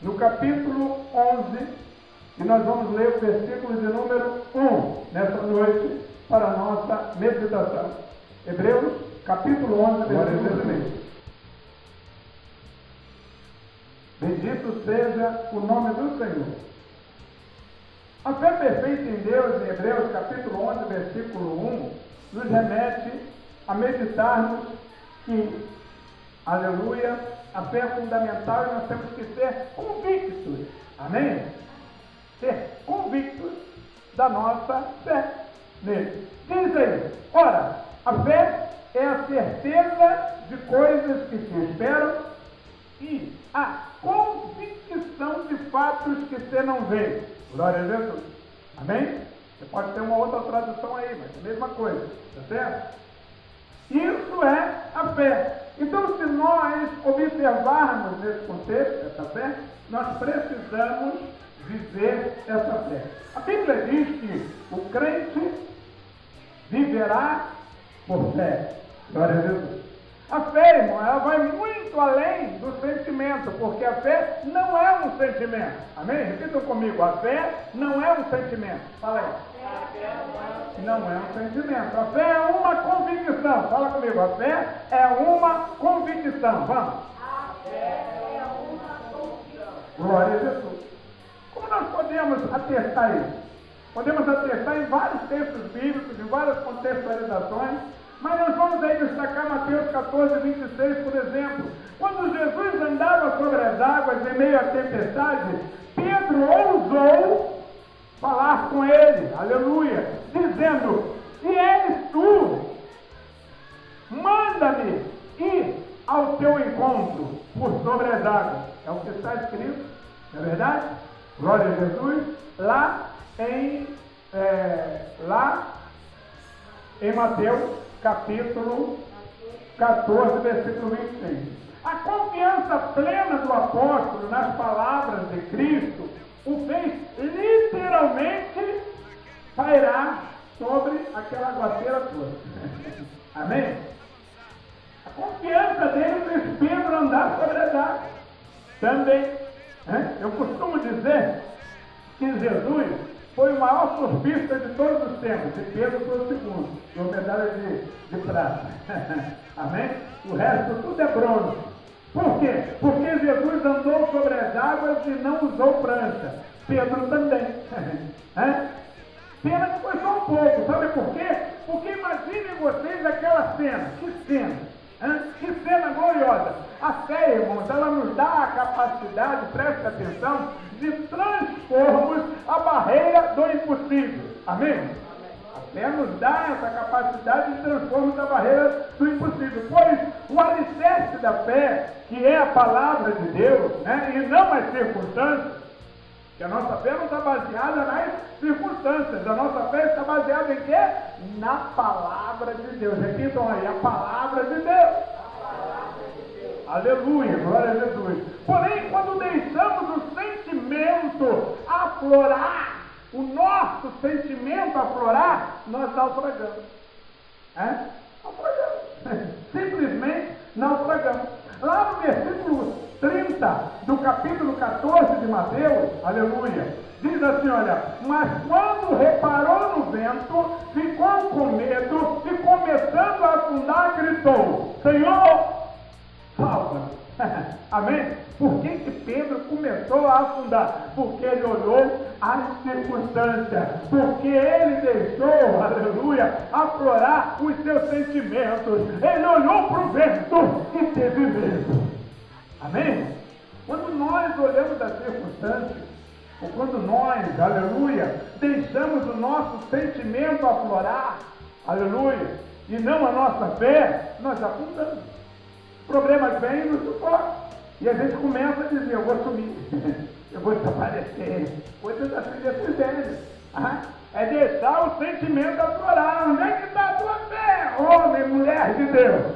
No capítulo 11, e nós vamos ler o versículo de número 1 nessa noite para a nossa meditação. Hebreus, capítulo 11, versículo 1. Bendito seja o nome do Senhor. A fé perfeita em Deus, em Hebreus, capítulo 11, versículo 1, nos remete a meditarmos que, aleluia, a fé é fundamental e nós temos que ser convictos, amém? Ser convictos da nossa fé nele. Diz aí, ora, a fé é a certeza de coisas que se esperam e a convicção de fatos que se não vê. Glória a Jesus. Amém? Você pode ter uma outra tradução aí, mas é a mesma coisa, tá certo? Isso é a fé. Então, se nós observarmos nesse contexto, essa fé, nós precisamos viver essa fé. A Bíblia diz que o crente viverá por fé. Glória a Jesus. A fé, irmão, ela vai muito além do sentimento, porque a fé não é um sentimento. Amém? Repitam comigo, a fé não é um sentimento. Fala aí. Não é um sentimento. A fé é uma convicção. Fala comigo, a fé é uma convicção. Vamos. A fé é uma convicção. Glória a Jesus. Como nós podemos atestar isso? Podemos atestar em vários textos bíblicos, em várias contextualizações, mas nós vamos aí destacar Mateus 14, 26, por exemplo. Quando Jesus andava sobre as águas em meio à tempestade, Pedro ousou falar com ele, aleluia, dizendo: se és tu, manda-me ir ao teu encontro por sobre as águas. É o que está escrito, não é verdade? Glória a Jesus, lá em Mateus capítulo 14, versículo 26. A confiança plena do apóstolo nas palavras de Cristo o fez literalmente pairar sobre aquela aguaceira toda. Amém? A confiança dele fez Pedro andar sobre as águas. Também, eu costumo dizer que Jesus foi o maior surfista de todos os tempos, e Pedro foi o segundo, com medalha de prata. Amém? O resto tudo é bronze. Por quê? Porque Jesus andou sobre as águas e não usou prancha. Pedro também. Pena que foi só um pouco. Sabe por quê? Porque imaginem vocês aquela cena. Que cena? Que cena gloriosa. A fé, irmãos, ela nos dá a capacidade, preste atenção, de transpormos a barreira do impossível. Amém? A fé nos dá essa capacidade de transpormos a barreira do impossível. Pois o alicerce da fé, que é a palavra de Deus, e não as circunstâncias, que a nossa fé não está baseada nas circunstâncias, a nossa fé está baseada em quê? Na palavra de Deus. Repitam aí, a palavra de Deus. Aleluia, glória a Jesus. Porém, quando deixamos o sentimento aflorar, o nosso sentimento aflorar, nós naufragamos. Naufragamos. Simplesmente naufragamos. Lá no versículo 30 do capítulo 14 de Mateus, aleluia, diz assim, olha: mas quando reparou no vento, ficou com medo e começando a afundar, gritou: Senhor, salva-me. Amém? Por que Pedro começou a afundar? Porque ele olhou as circunstâncias, porque ele deixou, aleluia, aflorar os seus sentimentos. Ele olhou para o vento e teve medo. Amém? Quando nós olhamos as circunstâncias, ou quando nós, aleluia, deixamos o nosso sentimento aflorar, aleluia, e não a nossa fé, nós afundamos. Problemas vêm e nos sufocam. E a gente começa a dizer: eu vou sumir, eu vou desaparecer. Coisas assim desse gênero. É deixar o sentimento aflorar. Onde é que está a tua fé, homem, mulher de Deus?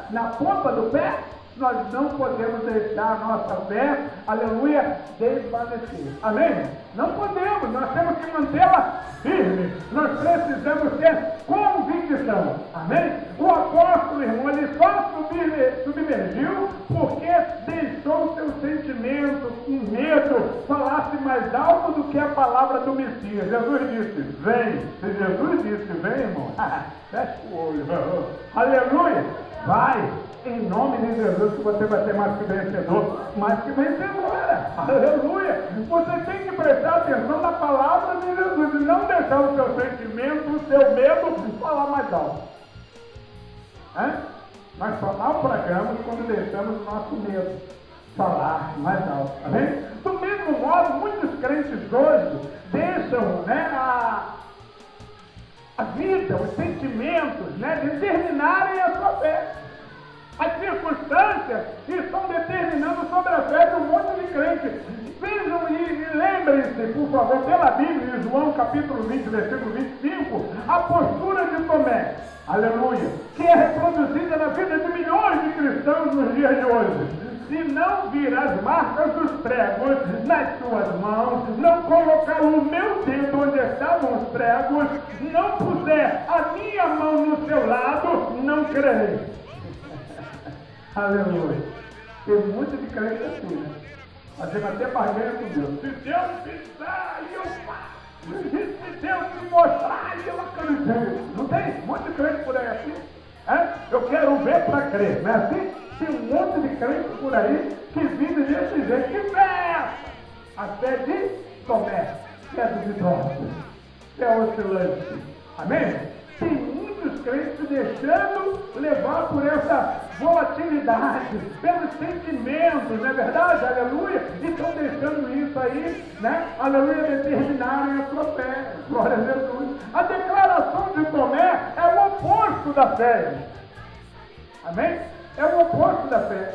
Na ponta do pé? nós não podemos deixar a nossa fé, aleluia, desvanecer. Amém? Não podemos, nós temos que mantê-la firme. Nós precisamos ter convicção. Amém? O apóstolo, irmão, ele só submergiu porque deixou seu sentimento, com medo, falasse mais alto do que a palavra do Messias. Jesus disse, vem. Se Jesus disse, vem, irmão, fecha o olho. Aleluia. Vai. Em nome de Jesus, que você vai ser mais que vencedor, mais que vencedora. Aleluia. Você tem que prestar atenção na palavra de Jesus e não deixar o seu sentimento, o seu medo falar mais alto. Nós só naufragamos quando deixamos o nosso medo falar mais alto. Amém? Do mesmo modo, muitos crentes hoje deixam, a vida, os sentimentos, determinarem a sua fé. As circunstâncias estão determinando sobre a fé de um monte de crentes. Vejam e lembrem-se, por favor, pela Bíblia, em João capítulo 20, versículo 25, a postura de Tomé, aleluia, que é reproduzida na vida de milhões de cristãos nos dias de hoje. Se não vir as marcas dos pregos nas suas mãos, não colocar o meu dedo onde estavam os pregos, não puser a minha mão no seu lado, não crerei. Aleluia. Tem muito de crente assim, né? Fazendo até barganha com Deus. Se Deus fizer, eu faço. Se Deus me mostrar, eu acredito. Não tem? Muito crente por aí assim? Eu quero ver para crer, não é assim? Tem um monte de crente por aí que vive desse jeito. Que fé! A fé de Tomé, fé duvidosa, fé oscilante. Amém? Tem muitos crentes se deixando levar por essa volatilidade, pelos sentimentos, não é verdade? Aleluia! E estão deixando isso aí, aleluia, determinarem a sua fé. Glória a Jesus. A declaração de Tomé é o oposto da fé. Amém? É o oposto da fé.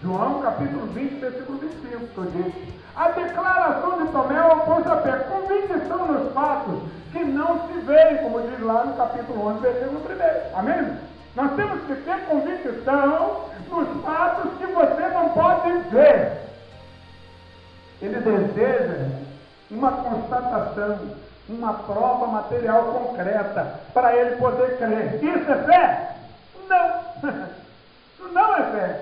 João capítulo 20, versículo 25, que eu disse. A declaração de Tomé é o oposto da fé. Convicção nos fatos que não se veem, como diz lá no capítulo 11, versículo 1. Amém? Nós temos que ter convicção nos fatos que você não pode ver. Ele deseja uma constatação, uma prova material concreta, para ele poder crer. Isso é fé? Não. Isso não é fé.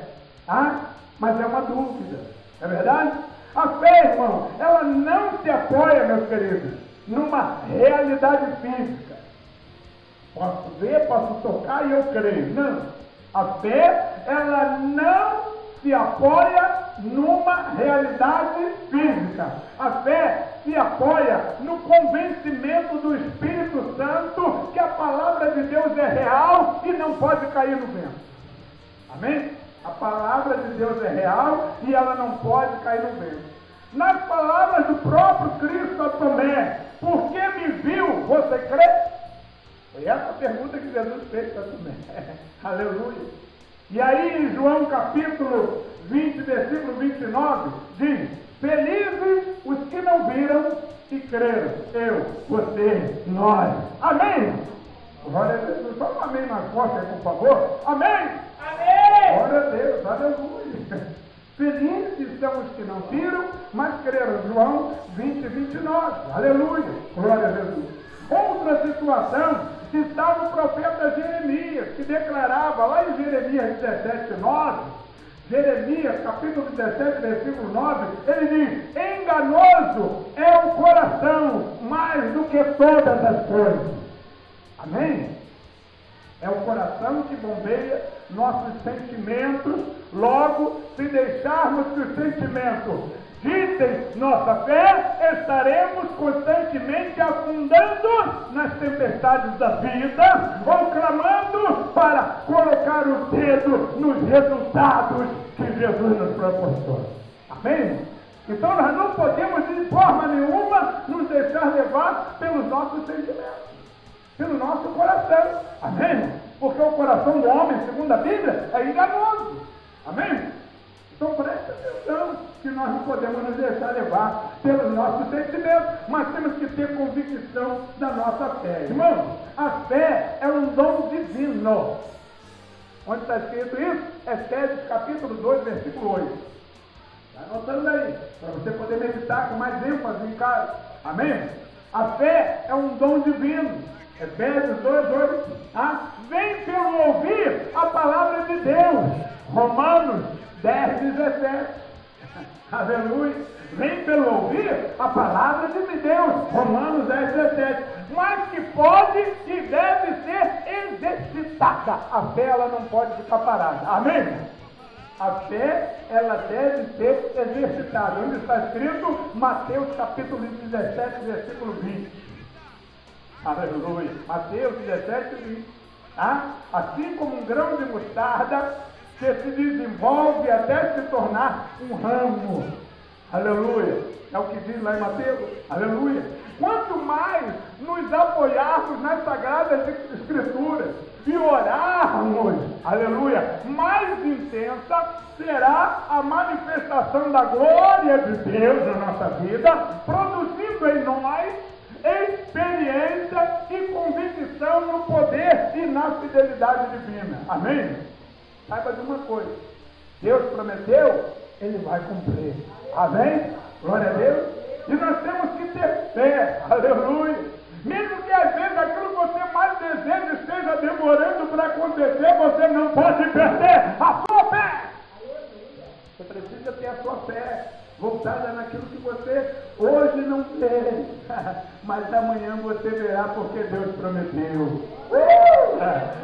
Mas é uma dúvida. É verdade? A fé, irmão, ela não se apoia, meus queridos, numa realidade física. Posso ver, posso tocar e eu creio. Não. A fé, ela não se apoia numa realidade física. A fé se apoia no convencimento do Espírito Santo que a palavra de Deus é real e não pode cair no vento. Amém? A palavra de Deus é real e ela não pode cair no vento. Nas palavras do próprio Cristo a Tomé, porque me viu, você crê? Foi essa a pergunta que Jesus fez para Tomé. Aleluia. E aí em João capítulo 20, versículo 29, diz, felizes os que não viram e creram. Eu, você, nós. Amém? Glória a Deus. Só um amém mais forte aí, por favor. Amém? Amém! Glória a Deus. Aleluia. Felizes são os que não viram, mas creram. João 20, 29. Aleluia. Glória a Jesus. Outra situação, estava o profeta Jeremias, que declarava lá em Jeremias 17, 9, Jeremias capítulo 17, versículo 9, ele diz, enganoso é o coração mais do que todas as coisas. Amém? É o coração que bombeia nossos sentimentos, logo, se deixarmos que os sentimentos ditem nossa fé, estaremos constantemente afundando nas tempestades da vida, ou clamando para colocar o dedo nos resultados que Jesus nos proporciona. Amém? Então nós não podemos de forma nenhuma nos deixar levar pelos nossos sentimentos, pelo nosso coração. Amém? Porque o coração do homem, segundo a Bíblia, é enganoso. Amém? Então preste atenção que nós não podemos nos deixar levar pelos nossos sentimentos, mas temos que ter convicção da nossa fé. Irmão, a fé é um dom divino. Onde está escrito isso? Efésios capítulo 2, versículo 8. Está anotando aí, para você poder meditar com mais ênfase em casa. Amém? A fé é um dom divino. Efésios 2, 8. Vem pelo ouvir a palavra de Deus. Romanos 10, 17. Aleluia. Vem pelo ouvir a palavra de Deus. Romanos 10, 17. Mas que pode e deve ser exercitada. A fé, ela não pode ficar parada. Amém? A fé, ela deve ser exercitada. Onde está escrito? Mateus capítulo 17, versículo 20. Aleluia. Mateus 17, 20. Assim como um grão de mostarda que se desenvolve até se tornar um ramo. Aleluia. É o que diz lá em Mateus. Aleluia. Quanto mais nos apoiarmos nas Sagradas Escrituras e orarmos, aleluia, mais intensa será a manifestação da glória de Deus na nossa vida, produzindo em nós experiência e convicção no poder e na fidelidade divina. Amém? Saiba de uma coisa: Deus prometeu, Ele vai cumprir. Amém? Glória a Deus. E nós temos que ter fé. Aleluia. Mesmo que às vezes aquilo que você mais deseja esteja demorando para acontecer, você não pode perder a sua fé. Você precisa ter a sua fé voltada naquilo que você hoje não vê, mas amanhã você verá, porque Deus prometeu.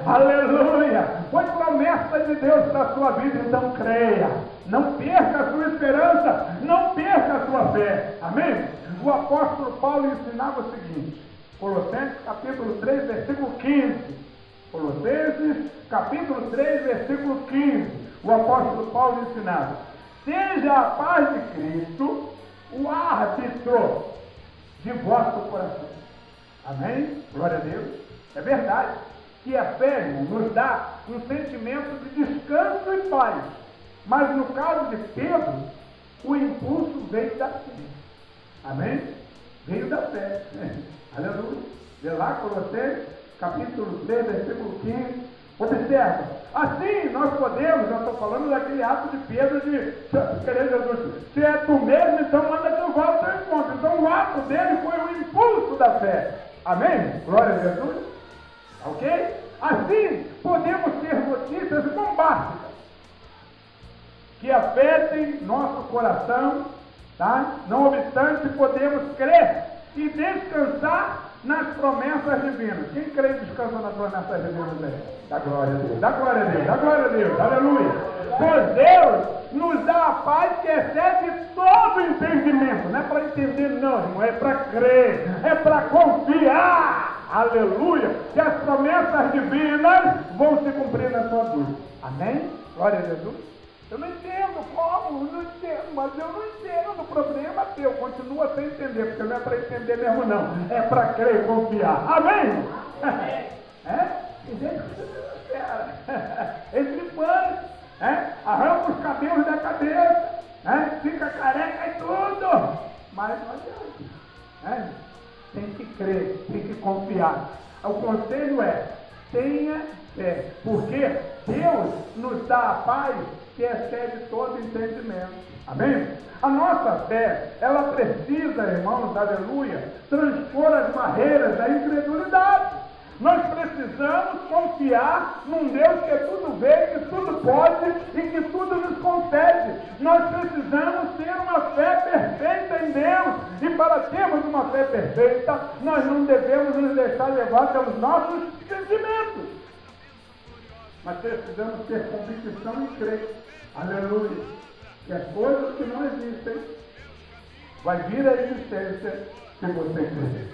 Aleluia! Foi promessa de Deus para a sua vida, então creia. Não perca a sua esperança, não perca a sua fé. Amém? O apóstolo Paulo ensinava o seguinte: Colossenses capítulo 3, versículo 15. Colossenses capítulo 3, versículo 15. O apóstolo Paulo ensinava: seja a paz de Cristo o árbitro de vosso coração. Amém? Glória a Deus. É verdade que a fé, irmão, nos dá um sentimento de descanso e paz. Mas no caso de Pedro, o impulso veio da fé. Amém? Veio da fé. Aleluia. Vê lá, Colossenses, capítulo 3, versículo 15. Observa. Assim nós podemos, eu estou falando daquele ato de Pedro de querer Jesus. Se é tu mesmo, então manda que eu vá ao teu encontro. Então o ato dele foi o impulso da fé. Amém? Glória a Jesus. Ok? Assim podemos ter notícias bombásticas que afetem nosso coração, tá? Não obstante, podemos crer e descansar nas promessas divinas. Quem crê e descansa nas promessas divinas aí? Dá glória a Deus, dá glória a Deus, dá glória a Deus, aleluia. Pois Deus nos dá a paz que excede todo entendimento. Não é para entender não, irmão, é para crer, é para confiar, aleluia, que as promessas divinas vão se cumprir na sua vida. Amém? Glória a Jesus. Eu não entendo como, não entendo, mas eu não entendo. O problema é teu, continua sem entender, porque não é para entender mesmo não, é para crer e confiar. Amém? Tem gente que você não espera. Esse pano, arranca os cabelos da cabeça, fica careca e tudo, mas não adianta. Tem que crer, tem que confiar. O conselho é: tenha fé, porque Deus nos dá a paz que excede todo entendimento. Amém? A nossa fé, ela precisa, irmãos, aleluia, transpor as barreiras da incredulidade. Nós precisamos confiar num Deus que tudo vê, que tudo pode e que tudo nos concede. Nós precisamos ter uma fé perfeita em Deus. E para termos uma fé perfeita, nós não devemos nos deixar levar pelos nossos sentimentos. Mas precisamos ter convicção e crer. Aleluia. Que as coisas que não existem vai vir à existência se você crer.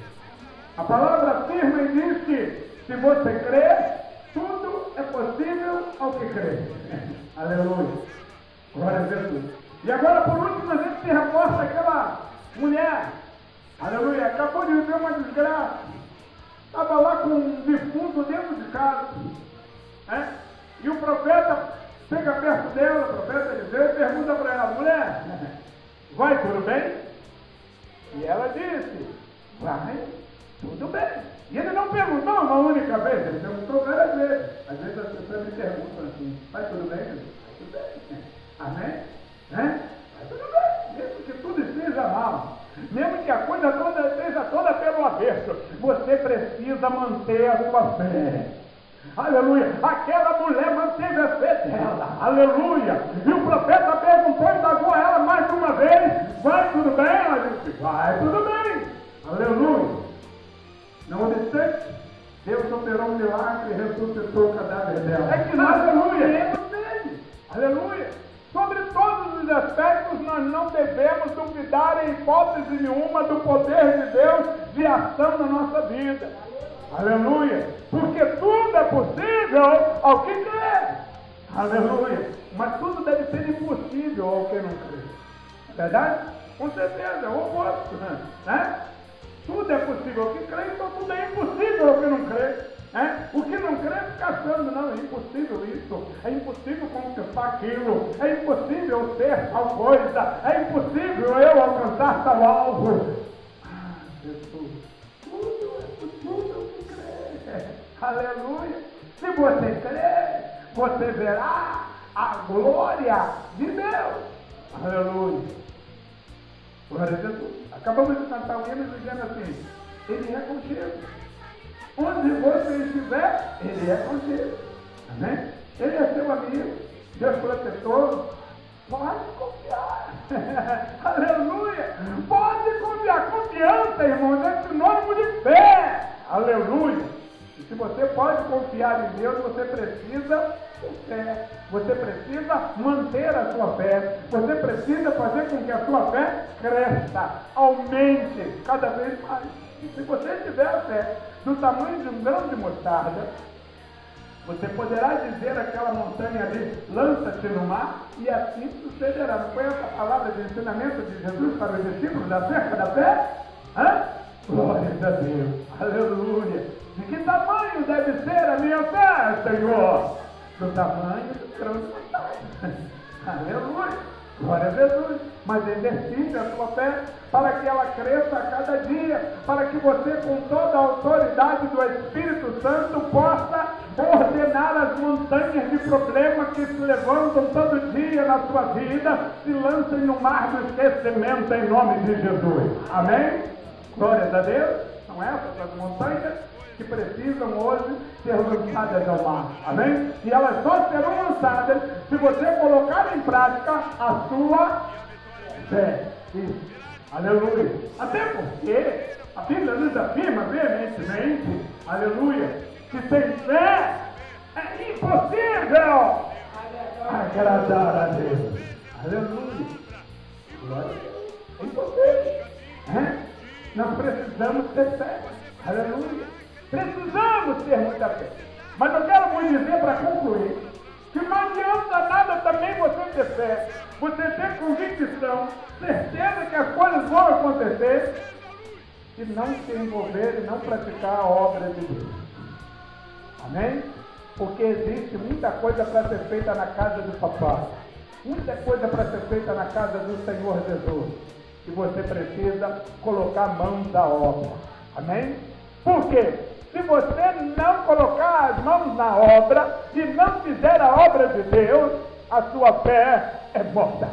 A palavra afirma e diz que se você crer, tudo é possível ao que crê. Aleluia. Glória a Jesus. E agora, por último, a gente se reforça aquela mulher. Aleluia. Acabou de viver uma desgraça. Estava lá com um defunto dentro de casa. E o profeta chega perto dela, o profeta de Deus, e pergunta para ela: mulher, vai tudo bem? E ela disse: vai tudo bem. E ele não perguntou uma única vez, ele perguntou várias vezes. Às vezes as pessoas me perguntam assim, vai tudo bem, Jesus? Vai tudo bem. Amém? Vai tudo bem, mesmo que tudo esteja mal. Mesmo que a coisa toda esteja toda pelo avesso, você precisa manter a sua fé. Aleluia. Aquela mulher manteve a fé dela. Aleluia. E o profeta perguntou e indagou a ela mais uma vez: vai tudo bem? Ela disse: vai tudo bem. Aleluia. Não obstante, Deus operou um milagre e ressuscitou o cadáver dela. É que nós cremos nele. Aleluia. Sobre todos os aspectos, nós não devemos duvidar em hipótese nenhuma do poder de Deus de ação na nossa vida. Aleluia. Porque tudo é possível ao que crê. Aleluia. Mas tudo deve ser impossível ao que não crê. Verdade? Com certeza, é o oposto. Né? Tudo é possível ao que crê, então tudo é impossível ao que não crê. O que não crê fica achando, não, é impossível isso, é impossível conquistar aquilo, é impossível ser tal coisa, é impossível eu alcançar tal alvo. Jesus, tudo é possível ao que crê. Aleluia. Se você crer, você verá a glória de Deus. Aleluia. Glória a Jesus. Acabamos de cantar o hino dizendo assim: Ele é contigo. Onde você estiver, Ele é contigo. Amém? Ele é seu amigo, Deus protetor. Pode confiar. Aleluia. Pode confiar. Confiança, irmãos, é sinônimo de fé. Aleluia. E se você pode confiar em Deus, você precisa ter fé. Você precisa manter a sua fé. Você precisa fazer com que a sua fé cresça, aumente cada vez mais. E se você tiver a fé do tamanho de um grão de mostarda, você poderá dizer àquela montanha ali: lança-te no mar, e assim sucederá. Não foi essa palavra de ensinamento de Jesus para os discípulos acerca da fé? Glória a Deus. Aleluia. De que tamanho deve ser a minha fé, Senhor? Do tamanho do grão de mostarda. Aleluia. Glória a Jesus. Mas exercite a sua fé para que ela cresça a cada dia, para que você, com toda a autoridade do Espírito Santo, possa ordenar as montanhas de problemas que se levantam todo dia na sua vida, se lancem no mar do esquecimento em nome de Jesus. Amém? Glória a Deus. São essas as montanhas que precisam hoje ser lançadas ao mar. Amém? E elas só serão lançadas se você colocar em prática a sua fé. Isso. Aleluia. Até porque a Bíblia nos afirma veementemente, aleluia, que sem fé é impossível agradar a Deus. Aleluia. Glória a Deus. É impossível. Nós precisamos ter fé. Aleluia. Precisamos ter muita fé. Mas eu quero vos dizer para concluir que não adianta nada também você ter fé, você ter convicção, certeza que as coisas vão acontecer, e não se envolver e não praticar a obra de Deus. Amém? Porque existe muita coisa para ser feita na casa do papai, muita coisa para ser feita na casa do Senhor Jesus, e você precisa colocar mãos à obra. Amém? Por quê? Se você não colocar as mãos na obra e não fizer a obra de Deus, a sua fé é morta.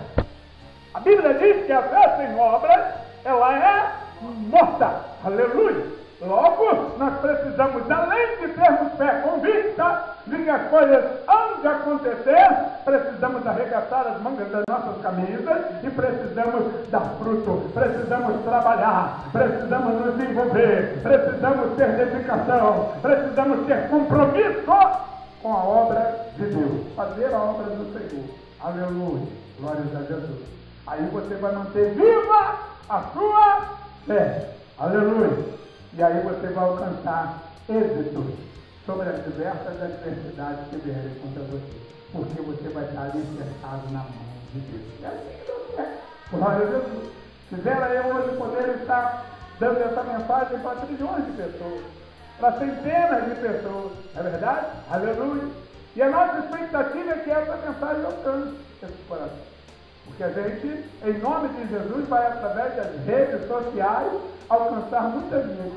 A Bíblia diz que a fé sem obras, ela é morta. Aleluia! Logo, nós precisamos, além de termos fé convicta de que as coisas hão de acontecer, precisamos arregaçar as mangas das nossas camisas e precisamos dar fruto, precisamos trabalhar, precisamos nos envolver, precisamos ter dedicação, precisamos ter compromisso com a obra de Deus, fazer a obra do Senhor. Aleluia! Glória a Jesus. Aí você vai manter viva a sua fé. Aleluia! E aí você vai alcançar êxito sobre as diversas adversidades que vierem contra você. Porque você vai estar alicerçado na mão de Deus. É assim que Deus quer. Glória a Jesus. Quisera eu hoje poder estar dando essa mensagem para trilhões de pessoas, para centenas de pessoas. É verdade? Aleluia. E a nossa expectativa é que essa mensagem alcance esse coração. Porque a gente, em nome de Jesus, vai através das redes sociais alcançar muitas vidas.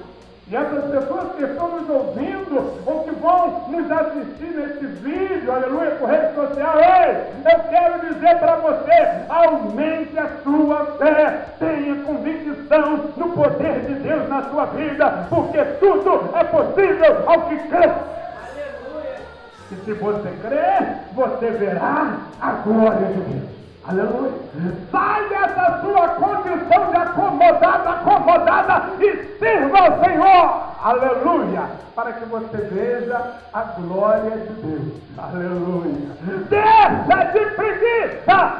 E essas pessoas que estão nos ouvindo, ou que vão nos assistir nesse vídeo, aleluia, por rede social, ei, eu quero dizer para você, aumente a sua fé, tenha convicção no poder de Deus na sua vida, porque tudo é possível ao que crê. E se você crer, você verá a glória de Deus. Aleluia. Sai dessa sua condição de acomodada e sirva ao Senhor. Aleluia. Para que você veja a glória de Deus. Aleluia. Deixa de preguiça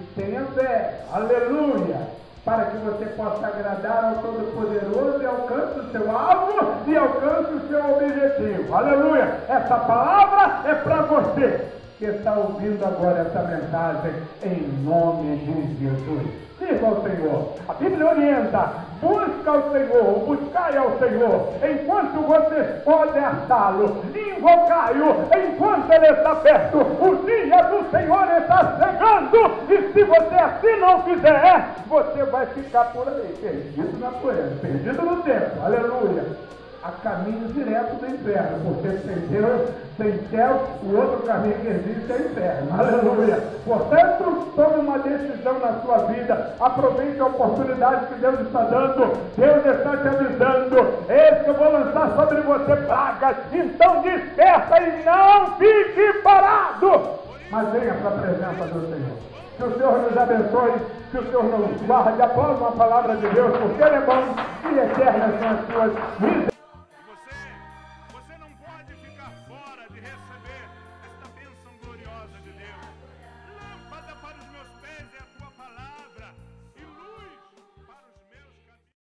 e tenha fé. Aleluia. Para que você possa agradar ao Todo-Poderoso e alcance o seu alvo e alcance o seu objetivo. Aleluia. Essa palavra é para você que está ouvindo agora essa mensagem, em nome de Jesus. Sirva ao Senhor. A Bíblia orienta, busca ao Senhor, buscai ao Senhor, enquanto vocês podem achá-lo, invocai-o, enquanto Ele está perto. O dia do Senhor está chegando, e se você assim não fizer, você vai ficar por aí, perdido na poeira, perdido no tempo. Aleluia. A caminho direto do inferno, porque sem Deus, sem céu, o outro caminho que existe é inferno. Aleluia! Portanto, tome uma decisão na sua vida, aproveite a oportunidade que Deus está dando. Deus está te avisando, eis que eu vou lançar sobre você pragas, então desperta e não fique parado, mas venha para a presença do Senhor. Que o Senhor nos abençoe, que o Senhor nos guarde. Aplauda uma palavra de Deus, porque Ele é bom e eternas são as suas misericórdias.